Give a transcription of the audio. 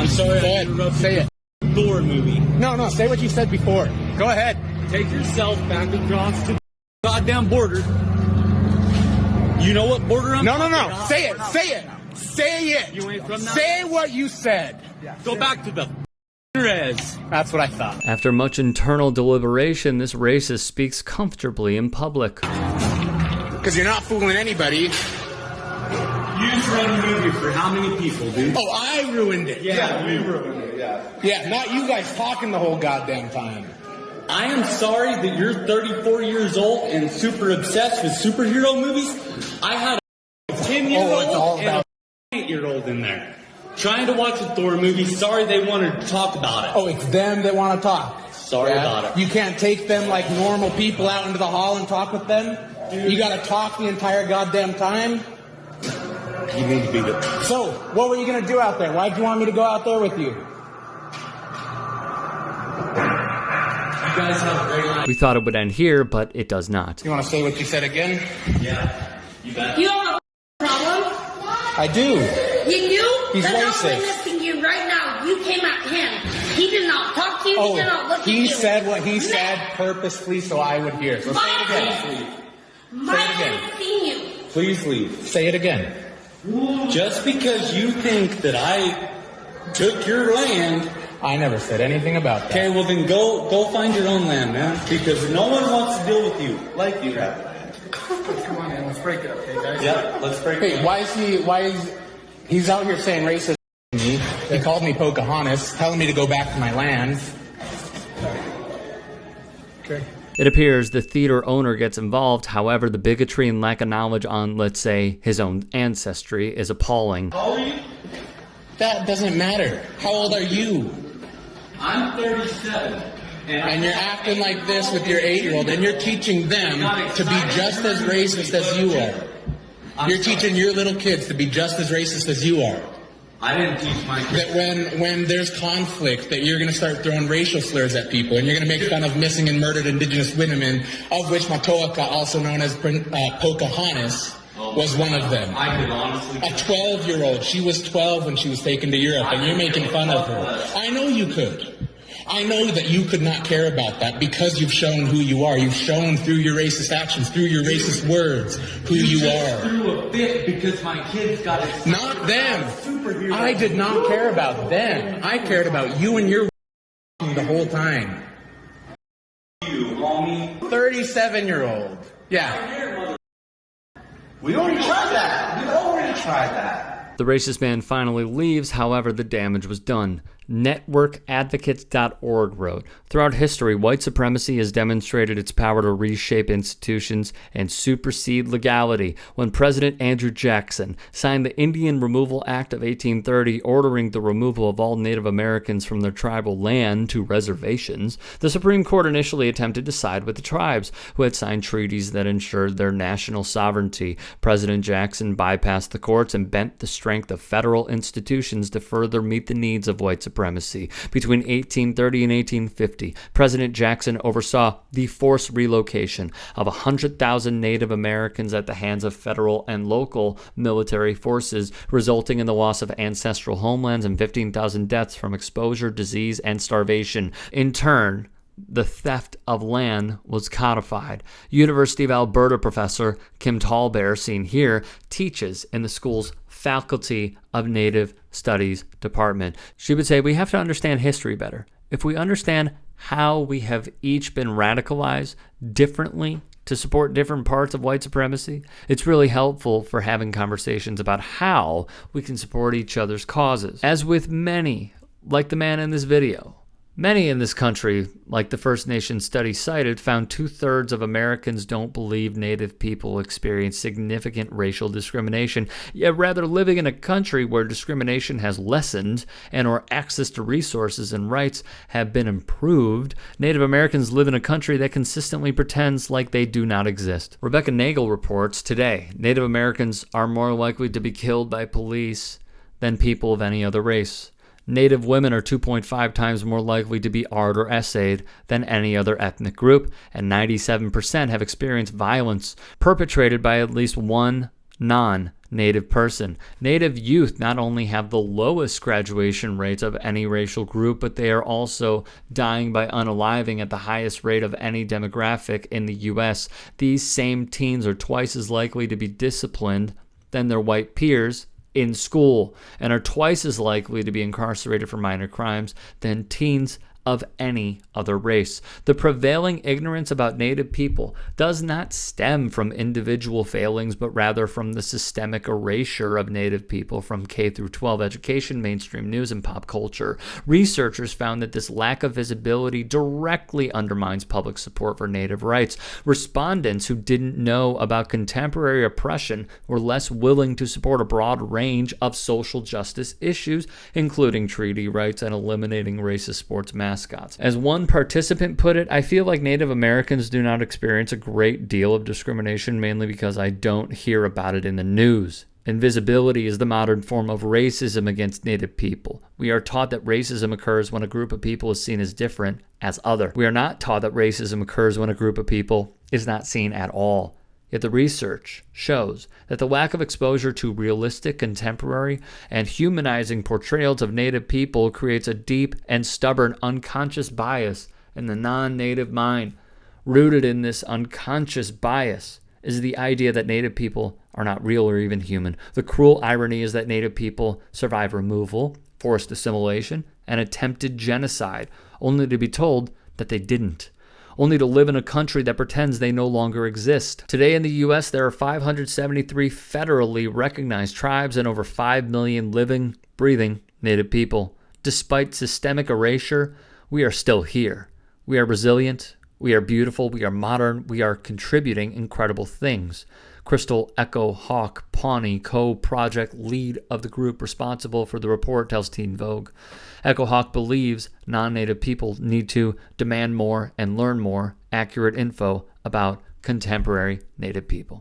I'm sorry I interrupted. Say it. Thor movie. No, say what you said before. Go ahead. Take yourself back across to the goddamn border. You know what border I'm talking about? Say it. You ain't from that? Say what you said. Go back to the res. That's what I thought. After much internal deliberation, this racist speaks comfortably in public. Because you're not fooling anybody. You just ruined the movie for how many people, dude? Oh, I ruined it. Yeah, we ruined it, yeah. Yeah, not you guys talking the whole goddamn time. I am sorry that you're 34 years old and super obsessed with superhero movies. I had a 10-year-old and a 8-year-old in there trying to watch a Thor movie. Sorry they wanted to talk about it. Oh, it's them that want to talk. Sorry about it. You can't take them like normal people out into the hall and talk with them? Dude. You got to talk the entire goddamn time? You need to be the... So, what were you going to do out there? Why'd you want me to go out there with you? You guys have a great night. We thought it would end here, but it does not. You want to say what you said again? Yeah, you bet. You have a problem? I do. You do? He's Then racist. I'm witnessing you right now. You came at him. He did not talk to you. He did not look at you. He said what he said purposefully so I would hear. So say it again. My has seen you. Please leave. Say it again. Just because you think that I took your land... I never said anything about that. Okay, well then go find your own land, man. Because no one wants to deal with you like you have. Come on, man. Let's break it up, okay, guys? Yeah, let's break it up. He's out here saying racist to me. He called me Pocahontas, telling me to go back to my land. Okay. It appears the theater owner gets involved. However, the bigotry and lack of knowledge on, let's say, his own ancestry is appalling. How old are you? That doesn't matter. How old are you? I'm 37. And you're acting like this with your 8-year-old, and you're teaching them to be just as racist as you are. You're teaching your little kids to be just as racist as you are. I didn't teach my kids. That when there's conflict, that you're going to start throwing racial slurs at people, and you're going to make fun of missing and murdered indigenous women, of which Matoaka, also known as Pocahontas, was one of them. I could honestly... A 12-year-old. She was 12 when she was taken to Europe, and you're making fun of her. I know you could. I know that you could not care about that because you've shown who you are. You've shown through your racist actions, through your racist words, who you are. Threw a fit because my kids got it. Not them. I did not care about them. I cared about you and your the whole time. You, homie. 37-year-old. Yeah. We already tried that. The racist man finally leaves. However, the damage was done. NetworkAdvocates.org wrote, throughout history, white supremacy has demonstrated its power to reshape institutions and supersede legality. When President Andrew Jackson signed the Indian Removal Act of 1830, ordering the removal of all Native Americans from their tribal land to reservations, the Supreme Court initially attempted to side with the tribes, who had signed treaties that ensured their national sovereignty. President Jackson bypassed the courts and bent the strength of federal institutions to further meet the needs of white supremacy. Between 1830 and 1850, President Jackson oversaw the forced relocation of 100,000 Native Americans at the hands of federal and local military forces, resulting in the loss of ancestral homelands and 15,000 deaths from exposure, disease, and starvation. In turn, the theft of land was codified. University of Alberta professor Kim Tallbear, seen here, teaches in the school's Faculty of Native Studies department. She would say, we have to understand history better. If we understand how we have each been radicalized differently to support different parts of white supremacy, it's really helpful for having conversations about how we can support each other's causes. As with many, like the man in this video, many in this country, like the First Nations study cited, found 2/3 of Americans don't believe Native people experience significant racial discrimination, yet rather living in a country where discrimination has lessened and or access to resources and rights have been improved, Native Americans live in a country that consistently pretends like they do not exist. Rebecca Nagel reports today, Native Americans are more likely to be killed by police than people of any other race. Native women are 2.5 times more likely to be AR'd or essayed than any other ethnic group, and 97% have experienced violence perpetrated by at least one non Native person. Native youth not only have the lowest graduation rates of any racial group, but they are also dying by unaliving at the highest rate of any demographic in the U.S. These same teens are twice as likely to be disciplined than their white peers in school and are twice as likely to be incarcerated for minor crimes than teens of any other race. The prevailing ignorance about Native people does not stem from individual failings, but rather from the systemic erasure of Native people from K through 12 education, mainstream news, and pop culture. Researchers found that this lack of visibility directly undermines public support for Native rights. Respondents who didn't know about contemporary oppression were less willing to support a broad range of social justice issues, including treaty rights and eliminating racist sports mascots. As one participant put it, I feel like Native Americans do not experience a great deal of discrimination, mainly because I don't hear about it in the news. Invisibility is the modern form of racism against Native people. We are taught that racism occurs when a group of people is seen as different, as other. We are not taught that racism occurs when a group of people is not seen at all. Yet the research shows that the lack of exposure to realistic, contemporary, and humanizing portrayals of Native people creates a deep and stubborn unconscious bias in the non-Native mind. Rooted in this unconscious bias is the idea that Native people are not real or even human. The cruel irony is that Native people survive removal, forced assimilation, and attempted genocide, only to be told that they didn't. Only to live in a country that pretends they no longer exist. Today in the U.S., there are 573 federally recognized tribes and over 5 million living, breathing Native people. Despite systemic erasure, we are still here. We are resilient, we are beautiful, we are modern, we are contributing incredible things. Crystal Echo Hawk Pawnee, co-project lead of the group responsible for the report, tells Teen Vogue. Echo Hawk believes non-Native people need to demand more and learn more accurate info about contemporary Native people.